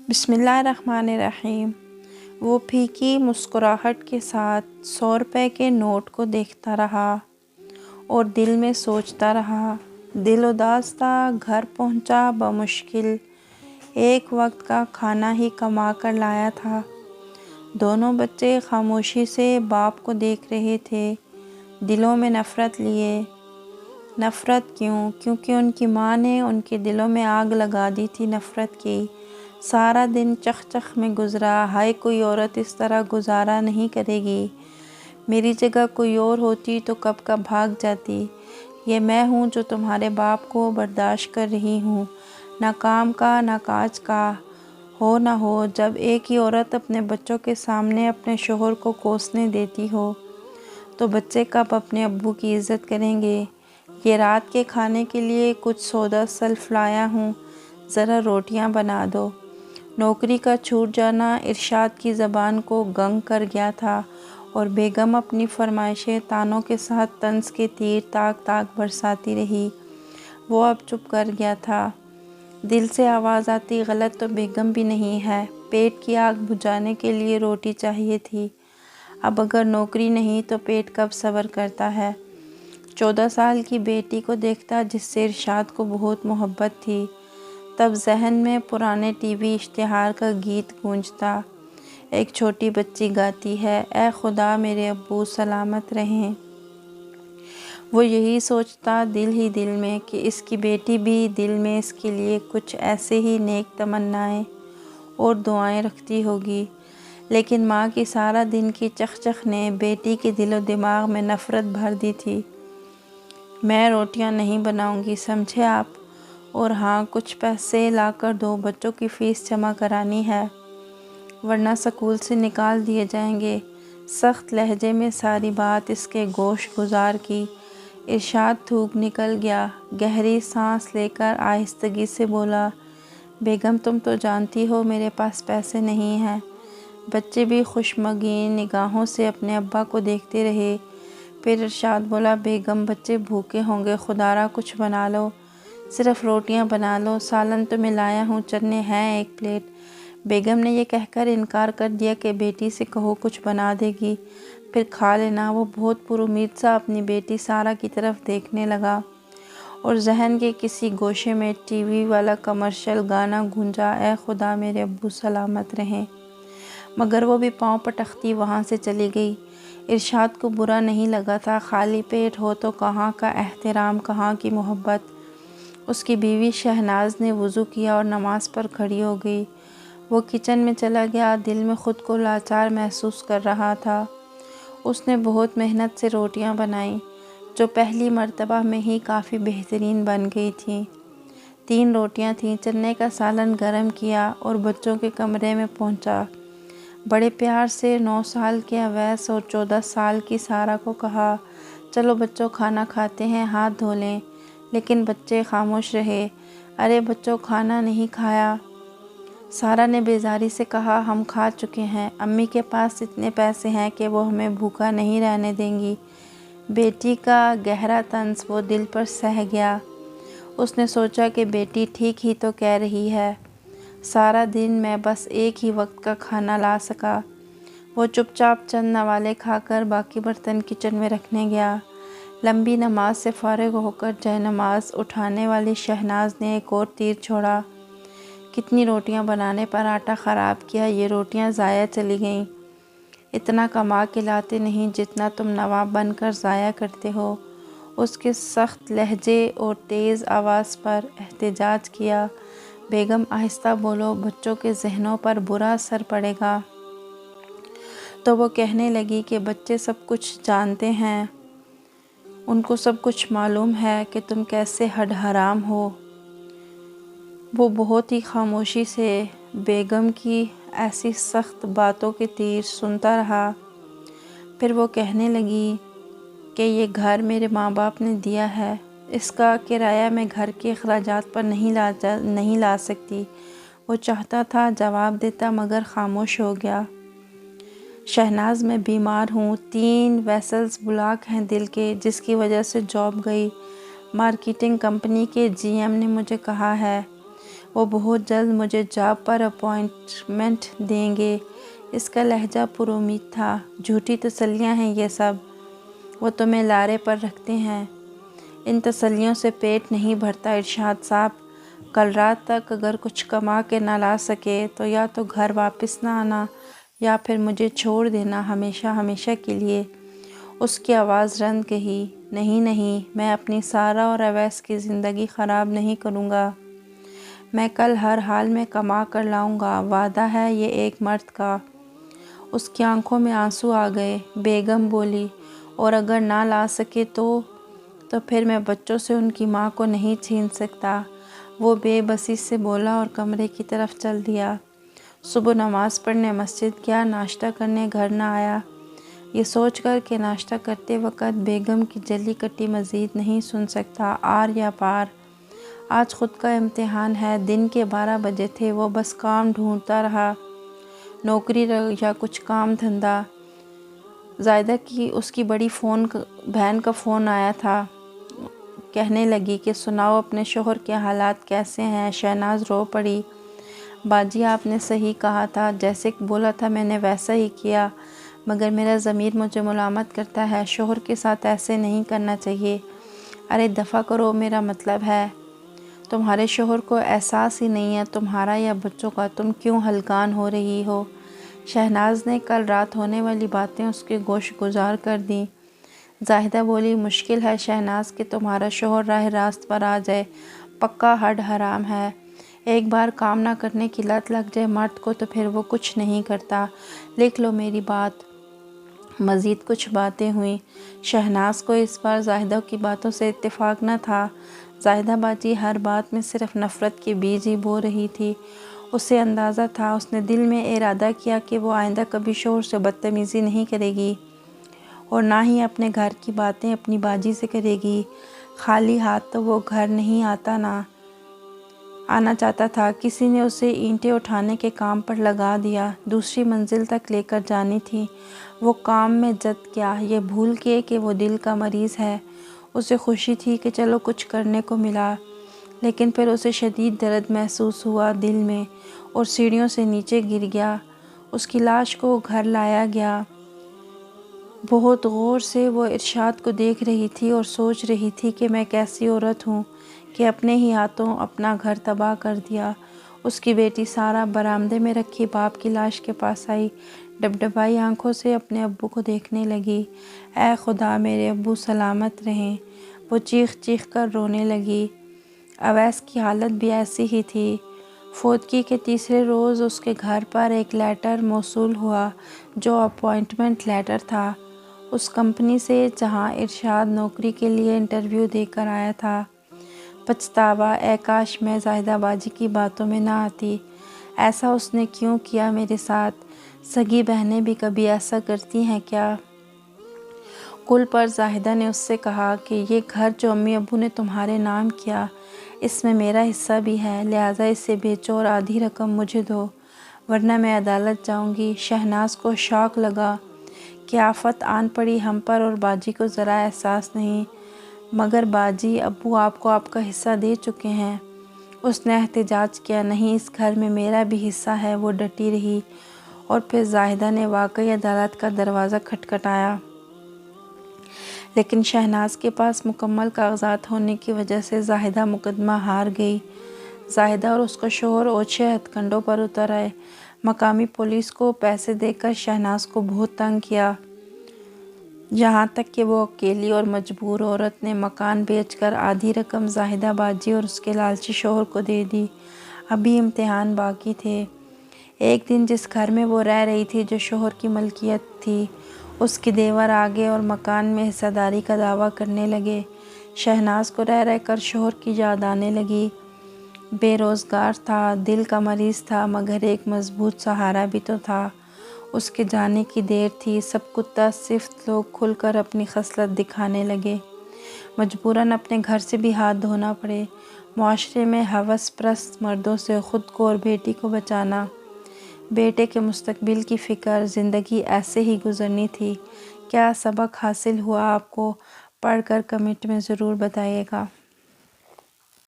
بسم اللہ الرحمن الرحیم۔ وہ پھیکی مسکراہٹ کے ساتھ 100 روپے کے نوٹ کو دیکھتا رہا اور دل میں سوچتا رہا۔ دل اداس تھا، گھر پہنچا بمشکل 1 وقت کا کھانا ہی کما کر لایا تھا۔ دونوں بچے خاموشی سے باپ کو دیکھ رہے تھے، دلوں میں نفرت لیے۔ نفرت کیوں؟ کیونکہ ان کی ماں نے ان کے دلوں میں آگ لگا دی تھی نفرت کی۔ سارا دن چخ چخ میں گزرا، ہائے کوئی عورت اس طرح گزارا نہیں کرے گی، میری جگہ کوئی اور ہوتی تو کب کا بھاگ جاتی۔ یہ میں ہوں جو تمہارے باپ کو برداشت کر رہی ہوں، نہ کام کا نہ کاج کا، ہو نہ ہو۔ جب ایک ہی عورت اپنے بچوں کے سامنے اپنے شوہر کو کوسنے دیتی ہو تو بچے کب اپنے ابو کی عزت کریں گے؟ یہ رات کے کھانے کے لیے کچھ سودا سلف لایا ہوں، ذرا روٹیاں بنا دو۔ نوکری کا چھوٹ جانا ارشاد کی زبان کو گنگ کر گیا تھا اور بیگم اپنی فرمائشیں طعنوں کے ساتھ طنز کے تیر تاک تاک برساتی رہی۔ وہ اب چپ کر گیا تھا۔ دل سے آواز آتی، غلط تو بیگم بھی نہیں ہے، پیٹ کی آگ بجھانے کے لیے روٹی چاہیے تھی، اب اگر نوکری نہیں تو پیٹ کب صبر کرتا ہے؟ 14 سال کی بیٹی کو دیکھتا جس سے ارشاد کو بہت محبت تھی۔ تب ذہن میں پرانے ٹی وی اشتہار کا گیت گونجتا، ایک چھوٹی بچی گاتی ہے، اے خدا میرے ابو سلامت رہیں۔ وہ یہی سوچتا دل ہی دل میں کہ اس کی بیٹی بھی دل میں اس کے لیے کچھ ایسے ہی نیک تمنائیں اور دعائیں رکھتی ہوگی۔ لیکن ماں کی سارا دن کی چخ چخ نے بیٹی کے دل و دماغ میں نفرت بھر دی تھی۔ میں روٹیاں نہیں بناؤں گی، سمجھے آپ؟ اور ہاں، کچھ پیسے لا کر دو، بچوں کی فیس جمع کرانی ہے، ورنہ سکول سے نکال دیے جائیں گے۔ سخت لہجے میں ساری بات اس کے گوش گزار کی۔ ارشاد تھوک نکل گیا، گہری سانس لے کر آہستگی سے بولا، بیگم تم تو جانتی ہو میرے پاس پیسے نہیں ہیں۔ بچے بھی خوشمگین نگاہوں سے اپنے ابا کو دیکھتے رہے۔ پھر ارشاد بولا، بیگم بچے بھوکے ہوں گے، خدا را کچھ بنا لو، صرف روٹیاں بنا لو، سالن تو میں لایا ہوں، چنے ہیں 1 پلیٹ۔ بیگم نے یہ کہہ کر انکار کر دیا کہ بیٹی سے کہو کچھ بنا دے گی، پھر کھا لینا۔ وہ بہت پر امید سا اپنی بیٹی سارا کی طرف دیکھنے لگا اور ذہن کے کسی گوشے میں ٹی وی والا کمرشل گانا گونجا، اے خدا میرے ابو سلامت رہیں۔ مگر وہ بھی پاؤں پٹکتی وہاں سے چلی گئی۔ ارشاد کو برا نہیں لگا تھا، خالی پیٹ ہو تو کہاں کا احترام، کہاں کی محبت۔ اس کی بیوی شہناز نے وضو کیا اور نماز پر کھڑی ہو گئی۔ وہ کچن میں چلا گیا، دل میں خود کو لاچار محسوس کر رہا تھا۔ اس نے بہت محنت سے روٹیاں بنائیں، جو پہلی مرتبہ میں ہی کافی بہترین بن گئی تھیں۔ 3 روٹیاں تھیں، چنے کا سالن گرم کیا اور بچوں کے کمرے میں پہنچا۔ بڑے پیار سے 9 سال کے اویس اور 14 سال کی سارہ کو کہا، چلو بچوں کھانا کھاتے ہیں، ہاتھ دھو لیں۔ لیکن بچے خاموش رہے۔ ارے بچوں، کھانا نہیں کھایا؟ سارہ نے بیزاری سے کہا، ہم کھا چکے ہیں، امی کے پاس اتنے پیسے ہیں کہ وہ ہمیں بھوکا نہیں رہنے دیں گی۔ بیٹی کا گہرا طنز وہ دل پر سہ گیا۔ اس نے سوچا کہ بیٹی ٹھیک ہی تو کہہ رہی ہے، سارا دن میں بس ایک ہی وقت کا کھانا لا سکا۔ وہ چپ چاپ چند نوالے کھا کر باقی برتن کچن میں رکھنے گیا۔ لمبی نماز سے فارغ ہو کر جائے نماز اٹھانے والی شہناز نے ایک اور تیر چھوڑا، کتنی روٹیاں بنانے پر آٹا خراب کیا، یہ روٹیاں ضائع چلی گئیں۔ اتنا کما کے لاتے نہیں جتنا تم نواب بن کر ضائع کرتے ہو۔ اس کے سخت لہجے اور تیز آواز پر احتجاج کیا، بیگم آہستہ بولو، بچوں کے ذہنوں پر برا اثر پڑے گا۔ تو وہ کہنے لگی کہ بچے سب کچھ جانتے ہیں، ان کو سب کچھ معلوم ہے کہ تم کیسے ہڈ حرام ہو۔ وہ بہت ہی خاموشی سے بیگم کی ایسی سخت باتوں کے تیر سنتا رہا۔ پھر وہ کہنے لگی کہ یہ گھر میرے ماں باپ نے دیا ہے، اس کا کرایہ میں گھر کے اخراجات پر نہیں لا سکتی۔ وہ چاہتا تھا جواب دیتا مگر خاموش ہو گیا۔ شہناز میں بیمار ہوں، 3 ویسلز بلاک ہیں دل کے، جس کی وجہ سے جاب گئی۔ مارکیٹنگ کمپنی کے GM نے مجھے کہا ہے وہ بہت جلد مجھے جاب پر اپوائنٹمنٹ دیں گے۔ اس کا لہجہ پر امید تھا۔ جھوٹی تسلیاں ہیں یہ سب، وہ تمہیں لارے پر رکھتے ہیں۔ ان تسلیوں سے پیٹ نہیں بھرتا ارشاد صاحب۔ کل رات تک اگر کچھ کما کے نہ لا سکے تو یا تو گھر واپس نہ آنا یا پھر مجھے چھوڑ دینا ہمیشہ ہمیشہ کے لیے۔ اس کی آواز رند کہی، نہیں نہیں، میں اپنی سارہ اور اویس کی زندگی خراب نہیں کروں گا۔ میں کل ہر حال میں کما کر لاؤں گا، وعدہ ہے یہ ایک مرد کا۔ اس کی آنکھوں میں آنسو آ گئے۔ بیگم بولی، اور اگر نہ لا سکے تو پھر میں بچوں سے ان کی ماں کو نہیں چھین سکتا۔ وہ بے بسی سے بولا اور کمرے کی طرف چل دیا۔ صبح نماز پڑھنے مسجد گیا، ناشتہ کرنے گھر نہ آیا۔ یہ سوچ کر کہ ناشتہ کرتے وقت بیگم کی جلی کٹی مزید نہیں سن سکتا، آر یا پار۔ آج خود کا امتحان ہے۔ دن کے 12 بجے تھے۔ وہ بس کام ڈھونڈتا رہا، نوکری یا کچھ کام دھندا۔ زاہدہ کی اس کی بڑی بہن کا فون آیا تھا۔ کہنے لگی کہ سناؤ اپنے شوہر کے حالات کیسے ہیں؟ شہناز رو پڑی۔ باجی آپ نے صحیح کہا تھا، جیسے بولا تھا میں نے ویسا ہی کیا، مگر میرا ضمیر مجھے ملامت کرتا ہے۔ شوہر کے ساتھ ایسے نہیں کرنا چاہیے۔ ارے دفع کرو، میرا مطلب ہے تمہارے شوہر کو احساس ہی نہیں ہے تمہارا یا بچوں کا، تم کیوں ہلکان ہو رہی ہو؟ شہناز نے کل رات ہونے والی باتیں اس کے گوش گزار کر دیں۔ زاہدہ بولی، مشکل ہے شہناز کہ تمہارا شوہر راہ راست پر آ جائے، پکا ہڈ حرام ہے۔ ایک بار کام نہ کرنے کی لت لگ جائے مرد کو تو پھر وہ کچھ نہیں کرتا۔ لکھ لو میری بات۔ مزید کچھ باتیں ہوئیں۔ شہناز کو اس بار زاہدہ کی باتوں سے اتفاق نہ تھا۔ زاہدہ باجی ہر بات میں صرف نفرت کے بیج ہی بو رہی تھی۔ اسے اندازہ تھا، اس نے دل میں ارادہ کیا کہ وہ آئندہ کبھی شوہر سے بدتمیزی نہیں کرے گی اور نہ ہی اپنے گھر کی باتیں اپنی باجی سے کرے گی۔ خالی ہاتھ تو وہ گھر نہیں آنا چاہتا تھا۔ کسی نے اسے اینٹیں اٹھانے کے کام پر لگا دیا، دوسری منزل تک لے کر جانی تھی۔ وہ کام میں جد کیا، یہ بھول کے کہ وہ دل کا مریض ہے۔ اسے خوشی تھی کہ چلو کچھ کرنے کو ملا، لیکن پھر اسے شدید درد محسوس ہوا دل میں اور سیڑھیوں سے نیچے گر گیا۔ اس کی لاش کو گھر لایا گیا۔ بہت غور سے وہ ارشاد کو دیکھ رہی تھی اور سوچ رہی تھی کہ میں کیسی عورت ہوں کہ اپنے ہی ہاتھوں اپنا گھر تباہ کر دیا۔ اس کی بیٹی سارہ برآمدے میں رکھی باپ کی لاش کے پاس آئی، ڈبڈبائی آنکھوں سے اپنے ابو کو دیکھنے لگی۔ اے خدا میرے ابو سلامت رہیں۔ وہ چیخ چیخ کر رونے لگی۔ اویس کی حالت بھی ایسی ہی تھی۔ فوتگی کے تیسرے روز اس کے گھر پر ایک لیٹر موصول ہوا جو اپوائنٹمنٹ لیٹر تھا، اس کمپنی سے جہاں ارشاد نوکری کے لیے انٹرویو دے کر آیا تھا۔ پچھتاوا، اے کاش میں زاہدہ باجی کی باتوں میں نہ آتی۔ ایسا اس نے کیوں کیا میرے ساتھ؟ سگی بہنیں بھی کبھی ایسا کرتی ہیں کیا؟ کل پر زاہدہ نے اس سے کہا کہ یہ گھر جو امی ابو نے تمہارے نام کیا، اس میں میرا حصہ بھی ہے، لہٰذا اسے بیچو اور آدھی رقم مجھے دو، ورنہ میں عدالت جاؤں گی۔ شہناز کو شاک لگا کہ آفت آن پڑی ہم پر اور باجی کو ذرا احساس نہیں۔ مگر باجی، ابو آپ کو آپ کا حصہ دے چکے ہیں۔ اس نے احتجاج کیا، نہیں، اس گھر میں میرا بھی حصہ ہے۔ وہ ڈٹی رہی اور پھر زاہدہ نے واقعی عدالت کا دروازہ کھٹکھٹایا، لیکن شہناز کے پاس مکمل کاغذات ہونے کی وجہ سے زاہدہ مقدمہ ہار گئی۔ زاہدہ اور اس کا شوہر اوچھے ہتھ کنڈوں پر اتر آئے۔ مقامی پولیس کو پیسے دے کر شہناز کو بہت تنگ کیا، یہاں تک کہ وہ اکیلی اور مجبور عورت نے مکان بیچ کر آدھی رقم زاہدہ باجی اور اس کے لالچی شوہر کو دے دی۔ ابھی امتحان باقی تھے۔ ایک دن جس گھر میں وہ رہ رہی تھی، جو شوہر کی ملکیت تھی، اس کے دیور آگے اور مکان میں حصہ داری کا دعویٰ کرنے لگے۔ شہناز کو رہ رہ کر شوہر کی یاد آنے لگی۔ بے روزگار تھا، دل کا مریض تھا، مگر ایک مضبوط سہارا بھی تو تھا۔ اس کے جانے کی دیر تھی۔ سب کتا صفت لوگ کھل کر اپنی خصلت دکھانے لگے۔ مجبوراً اپنے گھر سے بھی ہاتھ دھونا پڑے۔ معاشرے میں ہوس پرست مردوں سے خود کو اور بیٹی کو بچانا، بیٹے کے مستقبل کی فکر، زندگی ایسے ہی گزرنی تھی۔ کیا سبق حاصل ہوا آپ کو؟ پڑھ کر کمنٹ میں ضرور بتائیے گا۔